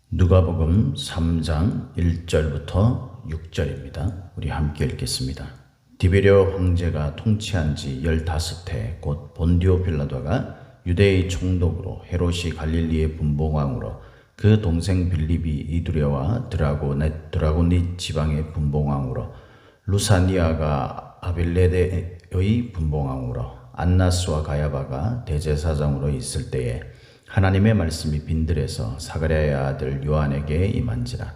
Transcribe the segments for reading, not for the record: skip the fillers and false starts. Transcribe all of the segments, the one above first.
누가복음 3장 1절부터 6절입니다. 우리 함께 읽겠습니다. 디베리오 황제가 통치한 지 15해 곧 본디오 빌라도가 유대의 총독으로 헤롯이 갈릴리의 분봉왕으로 그 동생 빌립이 이두레와 드라고닛 지방의 분봉왕으로 루사니아가 아빌레데의 분봉왕으로 안나스와 가야바가 대제사장으로 있을 때에 하나님의 말씀이 빈들에서 사가랴의 아들 요한에게 임한지라.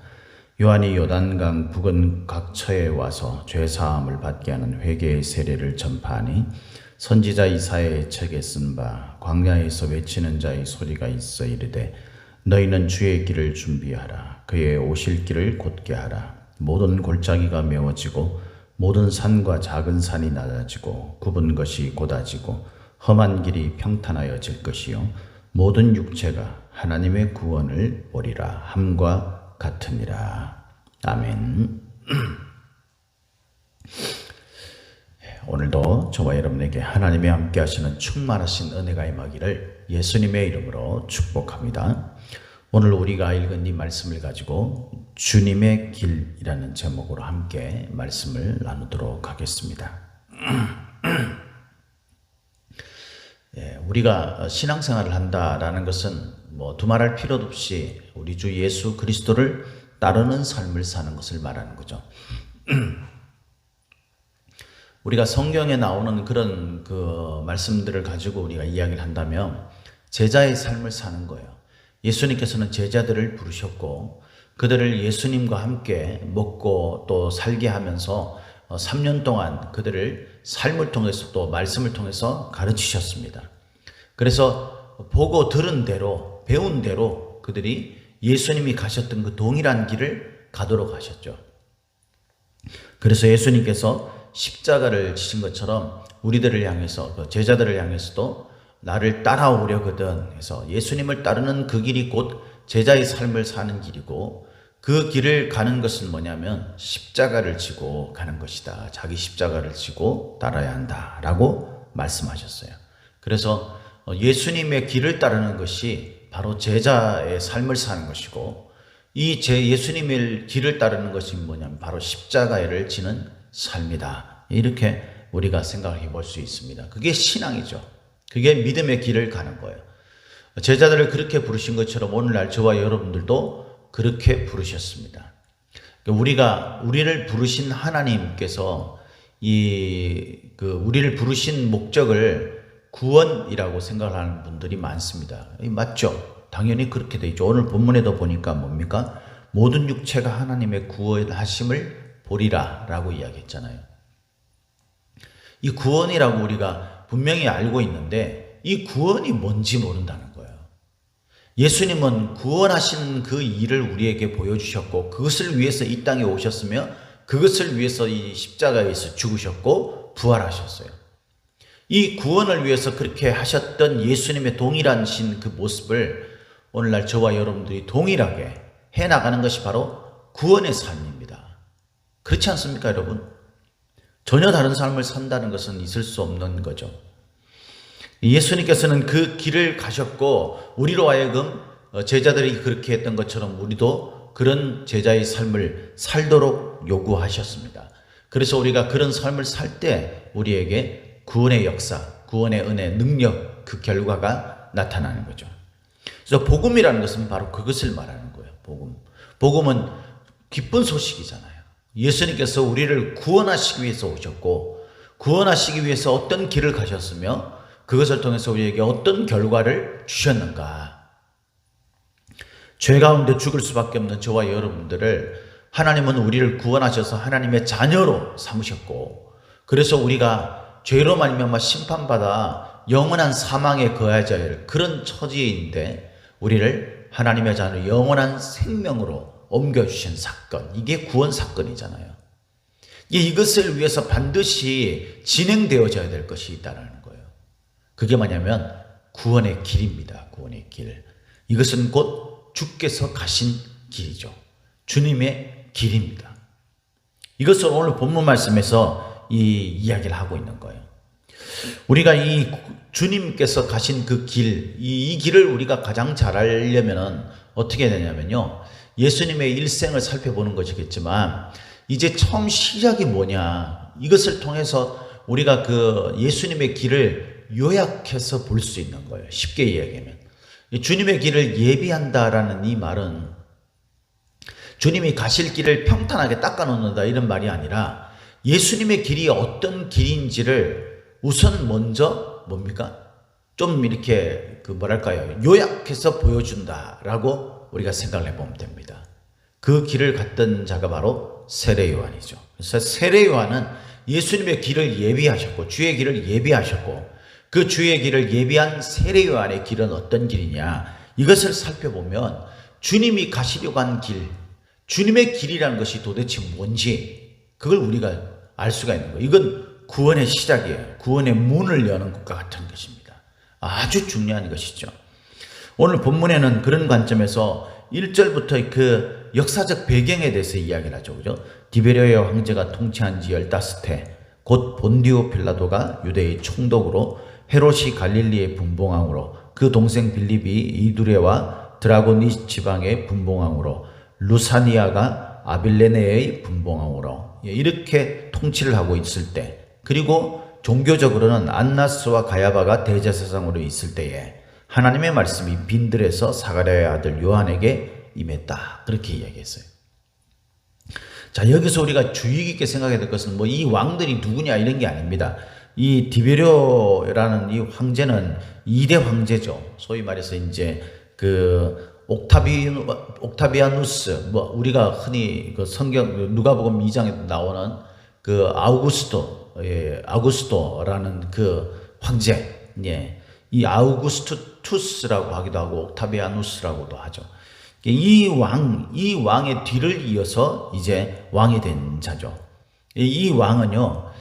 요한이 요단강 북은 각 처에 와서 죄사함을 받게 하는 회개의 세례를 전파하니 선지자 이사야의 책에 쓴 바 광야에서 외치는 자의 소리가 있어 이르되 너희는 주의 길을 준비하라. 그의 오실 길을 곧게 하라. 모든 골짜기가 메워지고 모든 산과 작은 산이 낮아지고 굽은 것이 곧아지고 험한 길이 평탄하여질 것이요 모든 육체가 하나님의 구원을 보리라 함과 같으니라. 아멘. 오늘도 저와 여러분에게 하나님이 함께 하시는 충만하신 은혜가 임하기를 예수님의 이름으로 축복합니다. 오늘 우리가 읽은 이 말씀을 가지고 주님의 길이라는 제목으로 함께 말씀을 나누도록 하겠습니다. 우리가 신앙생활을 한다라는 것은 두말할 필요도 없이 우리 주 예수 그리스도를 따르는 삶을 사는 것을 말하는 거죠. 우리가 성경에 나오는 그런 말씀들을 가지고 우리가 이야기를 한다면 제자의 삶을 사는 거예요. 예수님께서는 제자들을 부르셨고 그들을 예수님과 함께 먹고 또 살게 하면서 3년 동안 그들을 삶을 통해서 또 말씀을 통해서 가르치셨습니다. 그래서 보고 들은 대로 배운 대로 그들이 예수님이 가셨던 그 동일한 길을 가도록 하셨죠. 그래서 예수님께서 십자가를 지신 것처럼 우리들을 향해서 제자들을 향해서도 나를 따라오려거든 해서 예수님을 따르는 그 길이 곧 제자의 삶을 사는 길이고 그 길을 가는 것은 뭐냐면 십자가를 지고 가는 것이다. 자기 십자가를 지고 따라야 한다라고 말씀하셨어요. 그래서 예수님의 길을 따르는 것이 바로 제자의 삶을 사는 것이고 이 예수님의 길을 따르는 것이 뭐냐면 바로 십자가를 지는 삶이다. 이렇게 우리가 생각해 볼 수 있습니다. 그게 신앙이죠. 그게 믿음의 길을 가는 거예요. 제자들을 그렇게 부르신 것처럼 오늘날 저와 여러분들도 그렇게 부르셨습니다. 우리를 부르신 하나님께서 우리를 부르신 목적을 구원이라고 생각하는 분들이 많습니다. 맞죠? 당연히 그렇게 돼 있죠. 오늘 본문에도 보니까 뭡니까? 모든 육체가 하나님의 구원하심을 보리라 라고 이야기했잖아요. 이 구원이라고 우리가 분명히 알고 있는데 이 구원이 뭔지 모른다는 거예요. 예수님은 구원하신 그 일을 우리에게 보여주셨고 그것을 위해서 이 땅에 오셨으며 그것을 위해서 이 십자가에서 죽으셨고 부활하셨어요. 이 구원을 위해서 그렇게 하셨던 예수님의 동일한 그 모습을 오늘날 저와 여러분들이 동일하게 해나가는 것이 바로 구원의 삶입니다. 그렇지 않습니까, 여러분? 전혀 다른 삶을 산다는 것은 있을 수 없는 거죠. 예수님께서는 그 길을 가셨고 우리로 하여금 제자들이 그렇게 했던 것처럼 우리도 그런 제자의 삶을 살도록 요구하셨습니다. 그래서 우리가 그런 삶을 살 때 우리에게 구원의 역사, 구원의 은혜, 능력 그 결과가 나타나는 거죠. 그래서 복음이라는 것은 바로 그것을 말하는 거예요. 복음은 기쁜 소식이잖아요. 예수님께서 우리를 구원하시기 위해서 오셨고 구원하시기 위해서 어떤 길을 가셨으며 그것을 통해서 우리에게 어떤 결과를 주셨는가. 죄 가운데 죽을 수밖에 없는 저와 여러분들을 하나님은 우리를 구원하셔서 하나님의 자녀로 삼으셨고 그래서 우리가 죄로 말미암아 심판받아 영원한 사망에 거하여야 할 그런 처지인데 우리를 하나님의 자녀 영원한 생명으로 옮겨주신 사건, 이게 구원 사건이잖아요. 이것을 위해서 반드시 진행되어져야 될 것이 있다는 거예요. 그게 뭐냐면 구원의 길입니다. 구원의 길. 이것은 곧 주께서 가신 길이죠. 주님의 길입니다. 이것을 오늘 본문 말씀에서 이 이야기를 하고 있는 거예요. 우리가 이 주님께서 가신 그 길, 이 길을 우리가 가장 잘 알려면은 어떻게 되냐면요. 예수님의 일생을 살펴보는 것이겠지만, 이제 처음 시작이 뭐냐, 이것을 통해서 우리가 그 예수님의 길을 요약해서 볼 수 있는 거예요. 쉽게 이야기하면. 주님의 길을 예비한다라는 이 말은 주님이 가실 길을 평탄하게 닦아놓는다 이런 말이 아니라, 예수님의 길이 어떤 길인지를 우선 먼저 뭡니까? 좀 이렇게 요약해서 보여준다라고 우리가 생각을 해보면 됩니다. 그 길을 갔던 자가 바로 세례 요한이죠. 그래서 세례 요한은 예수님의 길을 예비하셨고, 주의 길을 예비하셨고, 그 주의 길을 예비한 세례 요한의 길은 어떤 길이냐, 이것을 살펴보면 주님이 가시려고 한 길, 주님의 길이라는 것이 도대체 뭔지, 그걸 우리가 알 수가 있는 거예요. 이건 구원의 시작이에요. 구원의 문을 여는 것과 같은 것입니다. 아주 중요한 것이죠. 오늘 본문에는 그런 관점에서 1절부터 그 역사적 배경에 대해서 이야기를 하죠. 그죠? 디베레의 황제가 통치한 지 15해, 곧 본디오 빌라도가 유대의 총독으로, 헤롯이 갈릴리의 분봉왕으로, 그 동생 빌립이 이두레와 드라고니 지방의 분봉왕으로, 루사니아가 아빌레네의 분봉왕으로, 이렇게 통치를 하고 있을 때, 그리고 종교적으로는 안나스와 가야바가 대제사장으로 있을 때에 하나님의 말씀이 빈들에서 사가랴의 아들 요한에게 임했다. 그렇게 이야기했어요. 자, 여기서 우리가 주의 깊게 생각해야 될 것은 뭐 이 왕들이 누구냐 이런 게 아닙니다. 이 디베료라는 이 황제는 2대 황제죠. 소위 말해서 이제 그 옥타비아누스, 뭐 우리가 흔히 그 성경 누가복음 2장에 나오는 그 아우구스토라는 그 황제, 이 아우구스투스라고 하기도 하고 옥타비아누스라고도 하죠. 이 왕의 뒤를 이어서 이제 왕이 된 자죠. 이 왕은요,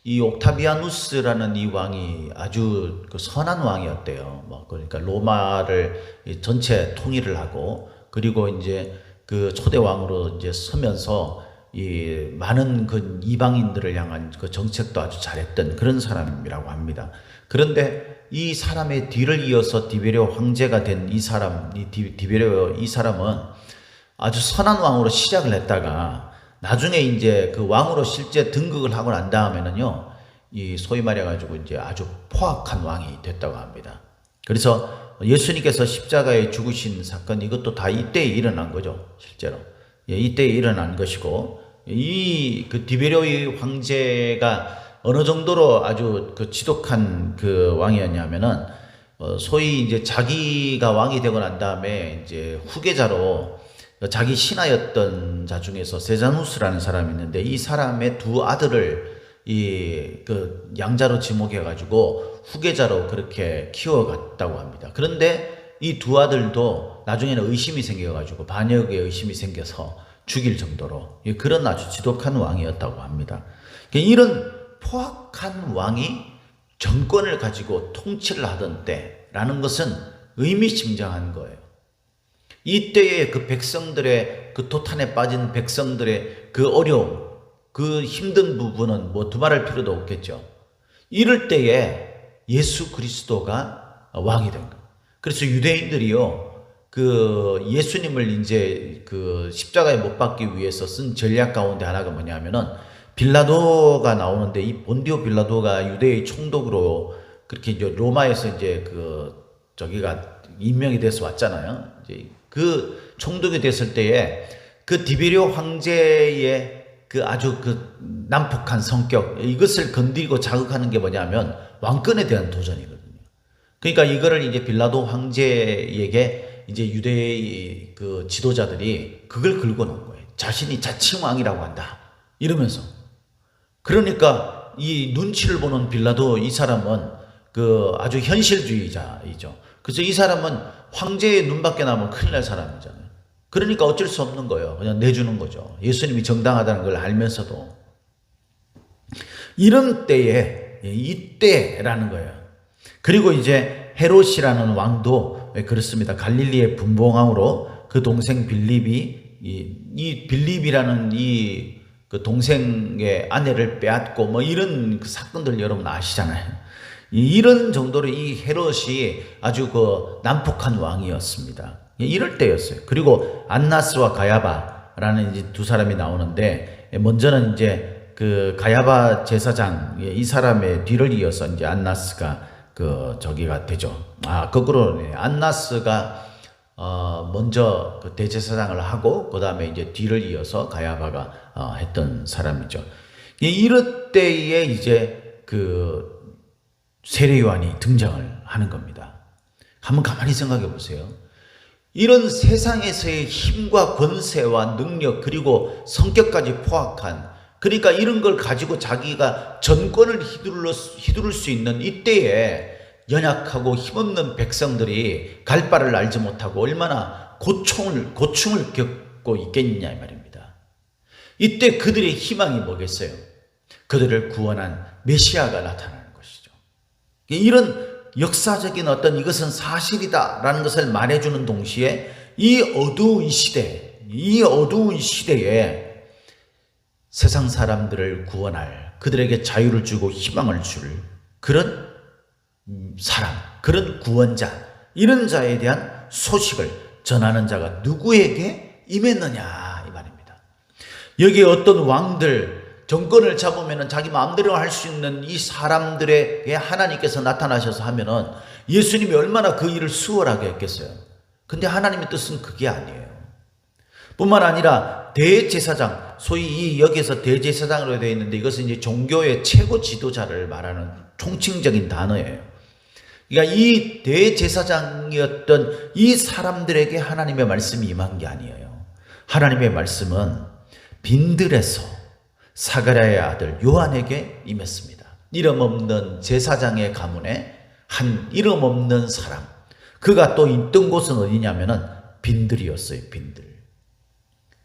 이 옥타비아누스라는 이 왕이 아주 그 선한 왕이었대요. 뭐 그러니까 로마를 전체 통일을 하고, 그리고 이제 그 초대 왕으로 이제 서면서 이 많은 그 이방인들을 향한 그 정책도 아주 잘했던 그런 사람이라고 합니다. 그런데 이 사람의 뒤를 이어서 디베레오 황제가 된 이 사람, 디베레오 이 사람은 아주 선한 왕으로 시작을 했다가 나중에 이제 그 왕으로 실제 등극을 하고 난 다음에는요, 이 소위 말해가지고 이제 아주 포악한 왕이 됐다고 합니다. 그래서 예수님께서 십자가에 죽으신 사건, 이것도 다 이때에 일어난 거죠, 실제로. 이때에 일어난 것이고, 이 그 디베레오의 황제가 어느 정도로 아주 그 지독한 그 왕이었냐면은, 소위 이제 자기가 왕이 되고 난 다음에 이제 후계자로 자기 신하였던 자 중에서 세자누스라는 사람이 있는데, 이 사람의 두 아들을 그 양자로 지목해가지고 후계자로 그렇게 키워갔다고 합니다. 그런데 이 두 아들도 나중에는 의심이 생겨가지고, 반역의 의심이 생겨서 죽일 정도로 그런 아주 지독한 왕이었다고 합니다. 이런 포악한 왕이 정권을 가지고 통치를 하던 때라는 것은 의미심장한 거예요. 이때의 그 백성들의 그 도탄에 빠진 백성들의 그 어려움, 그 힘든 부분은 뭐 두말할 필요도 없겠죠. 이럴 때에 예수 그리스도가 왕이 된 거예요. 그래서 유대인들이요, 그 예수님을 이제 그 십자가에 못 박기 위해서 쓴 전략 가운데 하나가 뭐냐면은, 빌라도가 나오는데, 이 본디오 빌라도가 유대의 총독으로 그렇게 이제 로마에서 이제 저기가 임명이 돼서 왔잖아요. 이제 그 총독이 됐을 때에 그 디베레오 황제의 그 아주 그 난폭한 성격, 이것을 건드리고 자극하는 게 뭐냐면 왕권에 대한 도전이거든요. 그러니까 이거를 이제 빌라도 황제에게 이제 유대의 그 지도자들이 그걸 긁어놓은 거예요. 자신이 자칭 왕이라고 한다, 이러면서. 그러니까 이 눈치를 보는 빌라도, 이 사람은 그 아주 현실주의자이죠. 그래서 이 사람은 황제의 눈밖에 나면 큰일 날 사람이잖아요. 그러니까 어쩔 수 없는 거예요. 그냥 내주는 거죠. 예수님이 정당하다는 걸 알면서도. 이런 때에, 이때라는 거예요. 그리고 이제 헤롯이라는 왕도 그렇습니다. 갈릴리의 분봉왕으로 그 동생 빌립이, 이 빌립이라는 그 동생의 아내를 빼앗고 뭐 이런 그 사건들 여러분 아시잖아요. 이런 정도로 이 헤롯이 아주 그 난폭한 왕이었습니다. 이럴 때였어요. 그리고 안나스와 가야바라는 이제 두 사람이 나오는데, 먼저는 이제 그 가야바 제사장, 이 사람의 뒤를 이어서 이제 안나스가 그 저기가 되죠. 거꾸로네. 안나스가 먼저 그 대제사장을 하고 그 다음에 이제 뒤를 이어서 가야바가 했던 사람이죠. 이럴 때에 이제 그 세례 요한이 등장을 하는 겁니다. 한번 가만히 생각해 보세요. 이런 세상에서의 힘과 권세와 능력 그리고 성격까지 포악한, 그러니까 이런 걸 가지고 자기가 전권을 휘두를 수 있는 이때에 연약하고 힘없는 백성들이 갈 바를 알지 못하고 얼마나 고충을 겪고 있겠느냐 이 말입니다. 이때 그들의 희망이 뭐겠어요? 그들을 구원한 메시아가 나타나는 것이죠. 이런 역사적인 어떤 이것은 사실이다라는 것을 말해주는 동시에 이 어두운 시대에 세상 사람들을 구원할, 그들에게 자유를 주고 희망을 줄 그런 사람, 그런 구원자, 이런 자에 대한 소식을 전하는 자가 누구에게 임했느냐 이 말입니다. 여기에 어떤 왕들 정권을 잡으면 자기 마음대로 할 수 있는 이 사람들에게 하나님께서 나타나셔서 하면은 예수님이 얼마나 그 일을 수월하게 했겠어요. 근데 하나님의 뜻은 그게 아니에요. 뿐만 아니라 대제사장, 소위 여기에서 대제사장으로 되어 있는데 이것은 이제 종교의 최고 지도자를 말하는 총칭적인 단어예요. 그러니까 이 대제사장이었던 이 사람들에게 하나님의 말씀이 임한 게 아니에요. 하나님의 말씀은 빈들에서 사가랴의 아들 요한에게 임했습니다. 이름 없는 제사장의 가문에 한 이름 없는 사람, 그가 또 있던 곳은 어디냐면은 빈들이었어요. 빈들.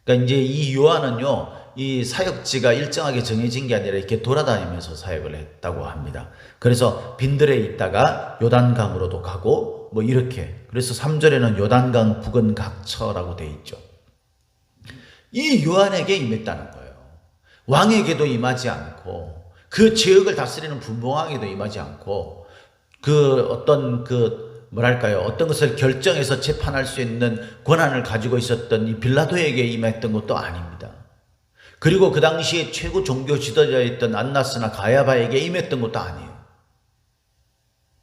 그러니까 이제 이 요한은요, 이 사역지가 일정하게 정해진 게 아니라 이렇게 돌아다니면서 사역을 했다고 합니다. 그래서 빈들에 있다가 요단강으로도 가고 뭐 이렇게, 그래서 3절에는 요단강 부근 각처라고 돼 있죠. 이 요한에게 임했다는 거예요. 왕에게도 임하지 않고 그 지역을 다스리는 분봉왕에게도 임하지 않고 어떤 것을 결정해서 재판할 수 있는 권한을 가지고 있었던 이 빌라도에게 임했던 것도 아닙니다. 그리고 그 당시에 최고 종교 지도자였던 안나스나 가야바에게 임했던 것도 아니에요.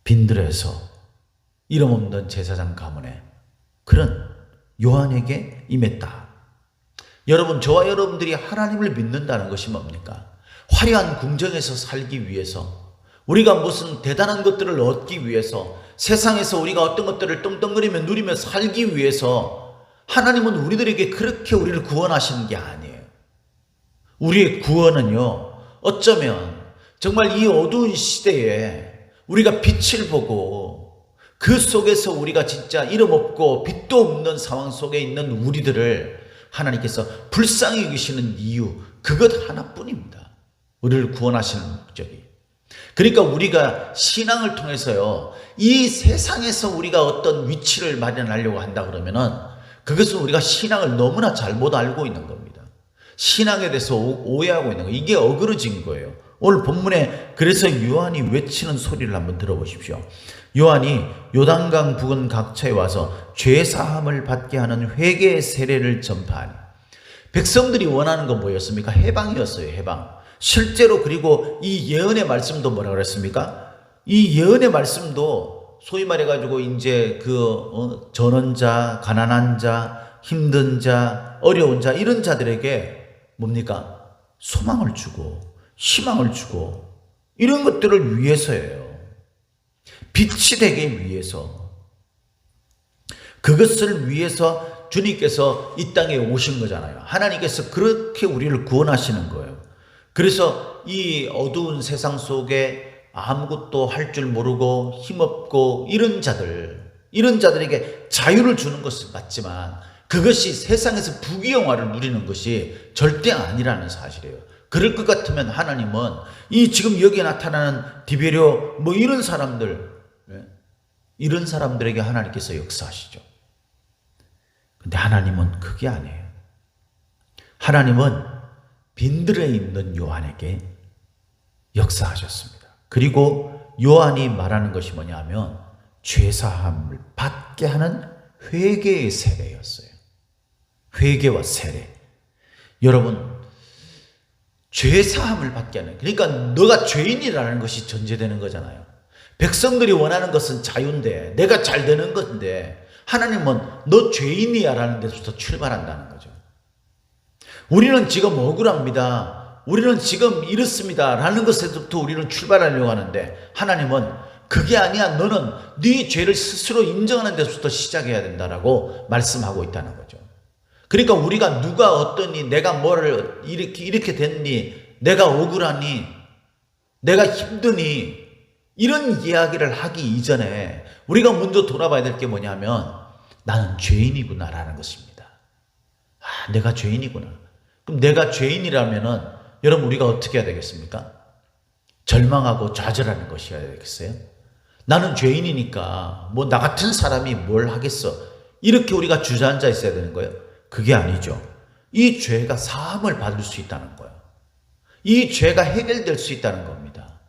빈들에서 이름 없는 제사장 가문에 그런 요한에게 임했다. 여러분, 저와 여러분들이 하나님을 믿는다는 것이 뭡니까? 화려한 궁정에서 살기 위해서, 우리가 무슨 대단한 것들을 얻기 위해서, 세상에서 우리가 어떤 것들을 떵떵거리며 누리며 살기 위해서 하나님은 우리들에게 그렇게 우리를 구원하시는 게 아니에요. 우리의 구원은요, 어쩌면 정말 이 어두운 시대에 우리가 빛을 보고 그 속에서 우리가 진짜 이름 없고 빛도 없는 상황 속에 있는 우리들을 하나님께서 불쌍히 여기시는 이유, 그것 하나뿐입니다. 우리를 구원하시는 목적이. 그러니까 우리가 신앙을 통해서요, 이 세상에서 우리가 어떤 위치를 마련하려고 한다 그러면은 그것은 우리가 신앙을 너무나 잘못 알고 있는 겁니다. 신앙에 대해서 오해하고 있는 거예요. 이게 어그러진 거예요. 오늘 본문에 그래서 요한이 외치는 소리를 한번 들어보십시오. 요한이 요단강 부근 각처에 와서 죄사함을 받게 하는 회개의 세례를 전파하니, 백성들이 원하는 건 뭐였습니까? 해방이었어요. 해방. 실제로 그리고 이 예언의 말씀도 뭐라 그랬습니까? 이 예언의 말씀도 소위 말해가지고 이제 전원 자, 가난한 자, 힘든 자, 어려운 자, 이런 자들에게 뭡니까? 소망을 주고 희망을 주고 이런 것들을 위해서예요. 빛이 되기 위해서, 그것을 위해서 주님께서 이 땅에 오신 거잖아요. 하나님께서 그렇게 우리를 구원하시는 거예요. 그래서 이 어두운 세상 속에 아무것도 할 줄 모르고 힘없고 이런 자들에게 자유를 주는 것은 맞지만 그것이 세상에서 부귀영화를 누리는 것이 절대 아니라는 사실이에요. 그럴 것 같으면 하나님은 이 지금 여기에 나타나는 디베rio 뭐 이런 사람들에게 하나님께서 역사하시죠. 근데 하나님은 그게 아니에요. 하나님은 빈들에 있는 요한에게 역사하셨습니다. 그리고 요한이 말하는 것이 뭐냐면 죄사함을 받게 하는 회개의 세례였어요. 회개와 세례. 여러분, 죄사함을 받게 하는, 그러니까 너가 죄인이라는 것이 전제되는 거잖아요. 백성들이 원하는 것은 자유인데, 내가 잘 되는 건데, 하나님은 너 죄인이야 라는 데서부터 출발한다는 거죠. 우리는 지금 억울합니다, 우리는 지금 이렇습니다 라는 것에서부터 우리는 출발하려고 하는데, 하나님은 그게 아니야, 너는 네 죄를 스스로 인정하는 데서부터 시작해야 된다라고 말씀하고 있다는 거죠. 그러니까 우리가 누가 어떠니, 내가 뭐를 이렇게 됐니, 내가 억울하니, 내가 힘드니, 이런 이야기를 하기 이전에 우리가 먼저 돌아봐야 될 게 뭐냐면 나는 죄인이구나라는 것입니다. 아, 내가 죄인이구나. 그럼 내가 죄인이라면은 여러분 우리가 어떻게 해야 되겠습니까? 절망하고 좌절하는 것이어야 되겠어요? 나는 죄인이니까 뭐 나 같은 사람이 뭘 하겠어, 이렇게 우리가 주저앉아 있어야 되는 거예요? 그게 아니죠. 이 죄가 사함을 받을 수 있다는 거예요. 이 죄가 해결될 수 있다는 겁니다.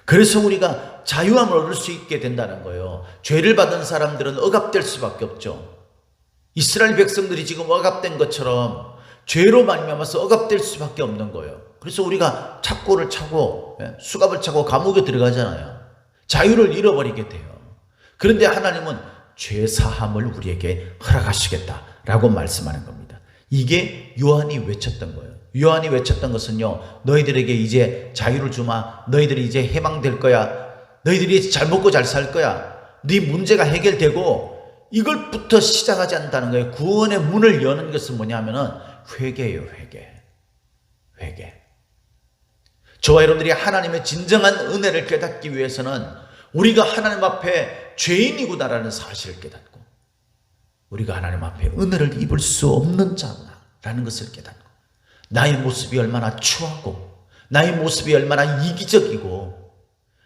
그래서 우리가 자유함을 얻을 수 있게 된다는 거예요. 죄를 받은 사람들은 억압될 수밖에 없죠. 이스라엘 백성들이 지금 억압된 것처럼 죄로 말미암아서 억압될 수밖에 없는 거예요. 그래서 우리가 착고를 차고 수갑을 차고 감옥에 들어가잖아요. 자유를 잃어버리게 돼요. 그런데 하나님은 죄 사함을 우리에게 허락하시겠다라고 말씀하는 겁니다. 이게 요한이 외쳤던 거예요. 요한이 외쳤던 것은요, 너희들에게 이제 자유를 주마, 너희들이 이제 해방될 거야, 너희들이 잘 먹고 잘 살 거야, 네 문제가 해결되고, 이걸부터 시작하지 않는다는 거예요. 구원의 문을 여는 것은 뭐냐면은 회개예요. 회개. 저와 여러분들이 하나님의 진정한 은혜를 깨닫기 위해서는 우리가 하나님 앞에 죄인이구나라는 사실을 깨닫고, 우리가 하나님 앞에 은혜를 입을 수 없는 자라는 것을 깨닫고, 나의 모습이 얼마나 추하고 나의 모습이 얼마나 이기적이고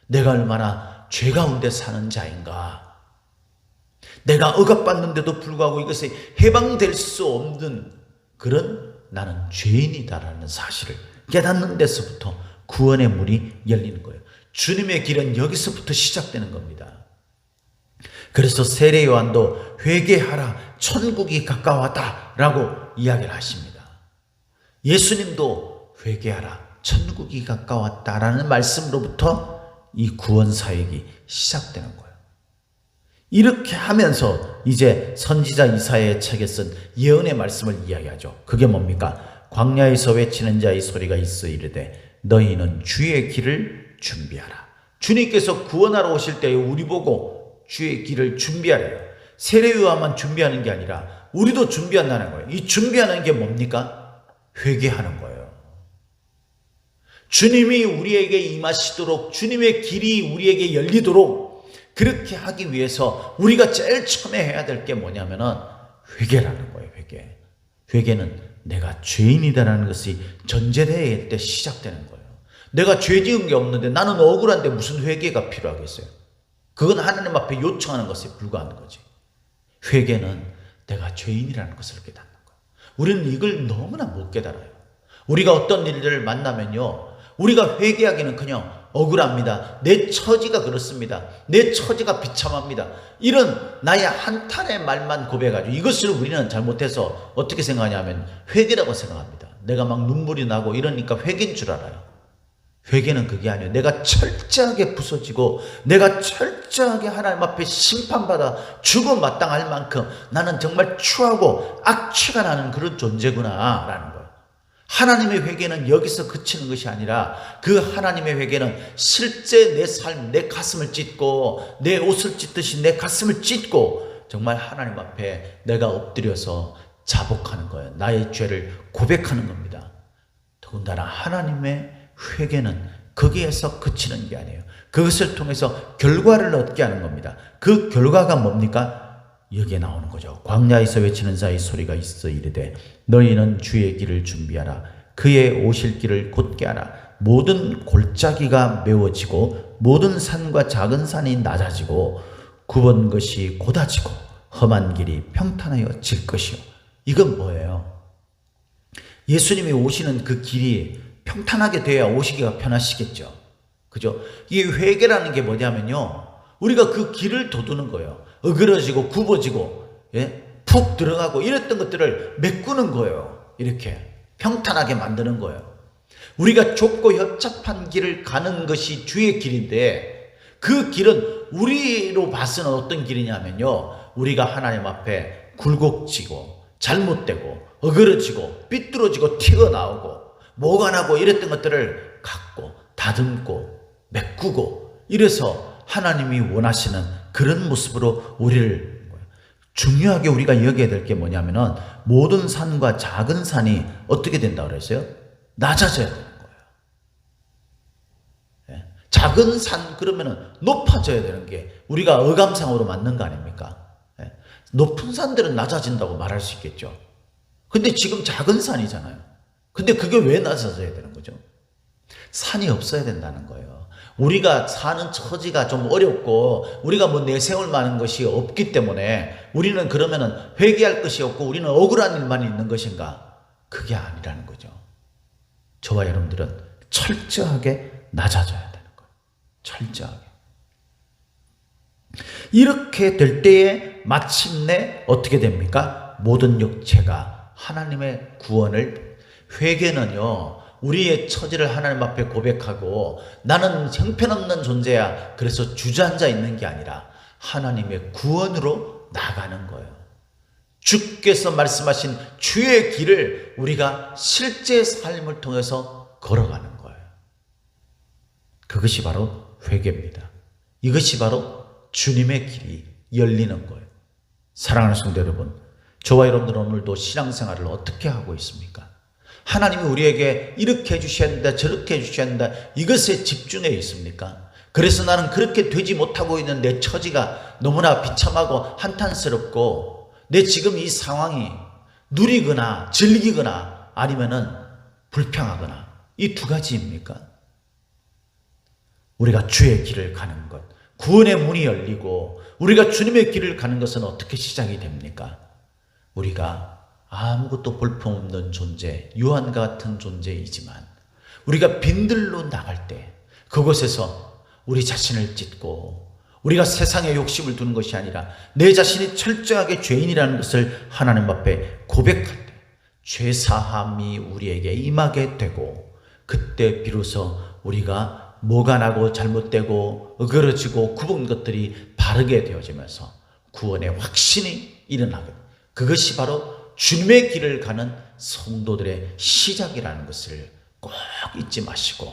내가 얼마나 죄 가운데 사는 자인가, 내가 억압받는데도 불구하고 이것에 해방될 수 없는 그런 나는 죄인이다라는 사실을 깨닫는 데서부터 구원의 문이 열리는 거예요. 주님의 길은 여기서부터 시작되는 겁니다. 그래서 세례 요한도 회개하라, 천국이 가까웠다라고 이야기를 하십니다. 예수님도 회개하라, 천국이 가까웠다라는 말씀으로부터 이 구원 사역이 시작되는 거예요. 이렇게 하면서 이제 선지자 이사야의 책에 쓴 예언의 말씀을 이야기하죠. 그게 뭡니까? 광야에서 외치는 자의 소리가 있어 이르되 너희는 주의 길을 준비하라. 주님께서 구원하러 오실 때에 우리 보고 주의 길을 준비하래요. 세례 요한만 준비하는 게 아니라 우리도 준비한다는 거예요. 이 준비하는 게 뭡니까? 회개하는 거예요. 주님이 우리에게 임하시도록, 주님의 길이 우리에게 열리도록 그렇게 하기 위해서 우리가 제일 처음에 해야 될 게 뭐냐면은 회개라는 거예요. 회개는 내가 죄인이다라는 것이 전제될 때 시작되는 거예요. 내가 죄 지은 게 없는데 나는 억울한데 무슨 회개가 필요하겠어요? 그건 하나님 앞에 요청하는 것에 불과한 거지. 회개는 내가 죄인이라는 것을 깨닫는 거예요. 우리는 이걸 너무나 못 깨달아요. 우리가 어떤 일들을 만나면요, 우리가 회개하기는 억울합니다, 내 처지가 그렇습니다, 내 처지가 비참합니다, 이런 나의 한탄의 말만 고백하죠. 이것을 우리는 잘못해서 어떻게 생각하냐면 회개라고 생각합니다. 내가 막 눈물이 나고 이러니까 회개인 줄 알아요. 회개는 그게 아니에요. 내가 철저하게 부서지고 내가 철저하게 하나님 앞에 심판받아 죽어 마땅할 만큼 나는 정말 추하고 악취가 나는 그런 존재구나 라는 거예요. 하나님의 회개는 여기서 그치는 것이 아니라 그 하나님의 회개는 실제 내 삶, 내 가슴을 찢고 내 옷을 찢듯이 내 가슴을 찢고 정말 하나님 앞에 내가 엎드려서 자복하는 거예요. 나의 죄를 고백하는 겁니다. 더군다나 하나님의 회개는 거기에서 그치는 게 아니에요. 그것을 통해서 결과를 얻게 하는 겁니다. 그 결과가 뭡니까? 여기에 나오는 거죠. 광야에서 외치는 자의 소리가 있어 이르되 너희는 주의 길을 준비하라. 그의 오실 길을 곧게 하라. 모든 골짜기가 메워지고 모든 산과 작은 산이 낮아지고 굽은 것이 곧아지고 험한 길이 평탄하여질 것이요. 이건 뭐예요? 예수님이 오시는 그 길이 평탄하게 돼야 오시기가 편하시겠죠. 그죠? 이 회개라는 게 뭐냐면요, 우리가 그 길을 돋우는 거예요. 어그러지고 굽어지고, 예? 푹 들어가고 이랬던 것들을 메꾸는 거예요. 이렇게 평탄하게 만드는 거예요. 우리가 좁고 협착한 길을 가는 것이 주의 길인데, 그 길은 우리로 봐서는 어떤 길이냐면요, 우리가 하나님 앞에 굴곡지고 잘못되고 어그러지고 삐뚤어지고 튀어나오고 뭐가 나고 이랬던 것들을 갖고 다듬고 메꾸고, 이래서 하나님이 원하시는 그런 모습으로 우리를, 중요하게 우리가 여겨야 될 게 뭐냐면은, 모든 산과 작은 산이 어떻게 된다고 그랬어요? 낮아져야 되는 거예요. 예? 작은 산 그러면은 높아져야 되는 게 우리가 어감상으로 맞는 거 아닙니까? 예? 높은 산들은 낮아진다고 말할 수 있겠죠. 근데 지금 작은 산이잖아요. 근데 그게 왜 낮아져야 되는 거죠? 산이 없어야 된다는 거예요. 우리가 사는 처지가 좀 어렵고 우리가 뭐 내세울 만한 것이 없기 때문에 우리는 그러면은 회개할 것이 없고 우리는 억울한 일만 있는 것인가? 그게 아니라는 거죠. 저와 여러분들은 철저하게 낮아져야 되는 거예요. 철저하게. 이렇게 될 때에 마침내 어떻게 됩니까? 모든 육체가 하나님의 구원을, 회개는요, 우리의 처지를 하나님 앞에 고백하고 나는 형편없는 존재야, 그래서 주저앉아 있는 게 아니라 하나님의 구원으로 나가는 거예요. 주께서 말씀하신 주의 길을 우리가 실제 삶을 통해서 걸어가는 거예요. 그것이 바로 회개입니다. 이것이 바로 주님의 길이 열리는 거예요. 사랑하는 성도 여러분, 저와 여러분들은 오늘도 신앙생활을 어떻게 하고 있습니까? 하나님이 우리에게 이렇게 해주셔야 한다, 저렇게 해주셔야 한다, 이것에 집중해 있습니까? 그래서 나는 그렇게 되지 못하고 있는 내 처지가 너무나 비참하고 한탄스럽고, 내 지금 이 상황이 누리거나 즐기거나 아니면은 불평하거나, 이 두 가지입니까? 우리가 주의 길을 가는 것, 구원의 문이 열리고 우리가 주님의 길을 가는 것은 어떻게 시작이 됩니까? 우리가 아무것도 볼품없는 존재, 유한과 같은 존재이지만 우리가 빈들로 나갈 때 그곳에서 우리 자신을 찢고 우리가 세상에 욕심을 두는 것이 아니라 내 자신이 철저하게 죄인이라는 것을 하나님 앞에 고백할 때 죄사함이 우리에게 임하게 되고, 그때 비로소 우리가 뭐가 나고 잘못되고 어그러지고 굽은 것들이 바르게 되어지면서 구원의 확신이 일어나게, 그것이 바로 주님의 길을 가는 성도들의 시작이라는 것을 꼭 잊지 마시고,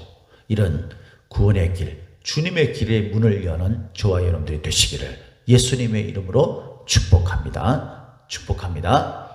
이런 구원의 길, 주님의 길의 문을 여는 저와 여러분들이 되시기를 예수님의 이름으로 축복합니다. 축복합니다.